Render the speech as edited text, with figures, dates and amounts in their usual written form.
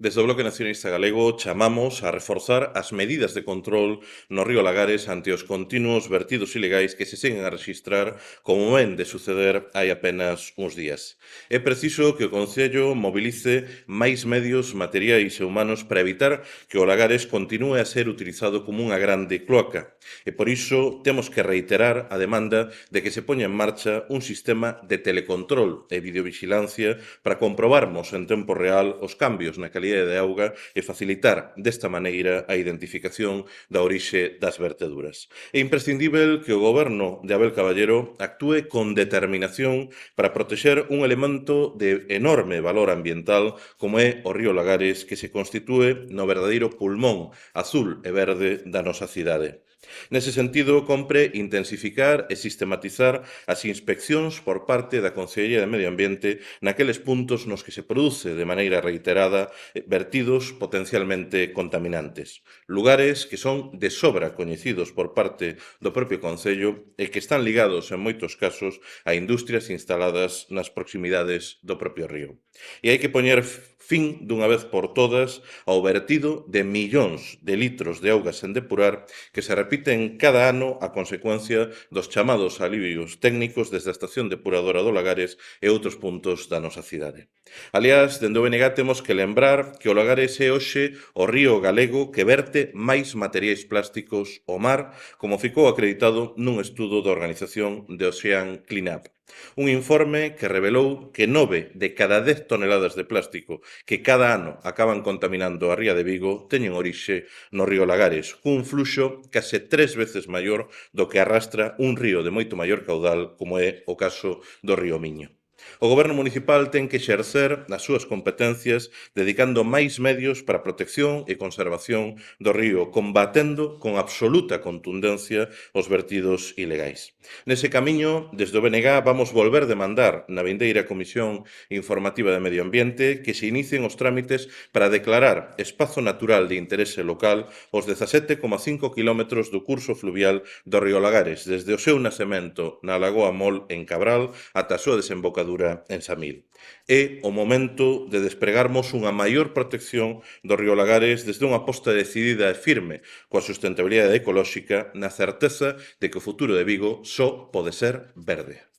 Desde o Bloque Nacionalista Galego chamamos a reforzar as medidas de control no río Lagares ante os continuos vertidos ilegais que se seguen a rexistrar como ven de suceder hai apenas uns días. É preciso que o Concello mobilice máis medios materiais e humanos para evitar que o Lagares continúe a ser utilizado como unha grande cloaca. E por iso temos que reiterar a demanda de que se poña en marcha un sistema de telecontrol e videovigilancia para comprobarmos en tempo real os cambios na calidade de auga e facilitar desta maneira a identificación da orixe das verteduras. É imprescindível que o Goberno de Abel Caballero actúe con determinación para protexer un elemento de enorme valor ambiental como é o río Lagares, que se constitúe no verdadeiro pulmón azul e verde da nosa cidade. Nese sentido, compre intensificar e sistematizar as inspeccións por parte da Consellería de Medio Ambiente naqueles puntos nos que se produce de maneira reiterada vertidos potencialmente contaminantes. Lugares que son de sobra coñecidos por parte do propio Concello e que están ligados, en moitos casos, a industrias instaladas nas proximidades do propio río. E hai que poñer fin dunha vez por todas ao vertido de millóns de litros de auga sen depurar que se repiten cada ano a consecuencia dos chamados alivios técnicos desde a estación depuradora do Lagares e outros puntos da nosa cidade. Aliás, dende o BNG temos que lembrar que o Lagares é hoxe o río galego que verte máis materiais plásticos ao mar, como ficou acreditado nun estudo da Organización de Ocean Cleanup. Un informe que revelou que 9 de cada 10 toneladas de plástico que cada ano acaban contaminando a ría de Vigo teñen orixe no río Lagares, cun fluxo case 3 veces maior do que arrastra un río de moito maior caudal, como é o caso do río Miño. O Goberno municipal ten que exercer as súas competencias dedicando máis medios para a protección e conservación do río, combatendo con absoluta contundencia os vertidos ilegais. Nese camiño, desde o BNG vamos volver demandar na vindeira Comisión Informativa de Medio Ambiente que se inicien os trámites para declarar espazo natural de interese local os 17,5 km do curso fluvial do río Lagares, desde o seu nacemento na Lagoa Mol en Cabral ata a súa desembocadura en Samil. É o momento de despregarmos unha maior protección do río Lagares desde unha aposta decidida e firme coa sustentabilidade ecolóxica na certeza de que o futuro de Vigo só pode ser verde.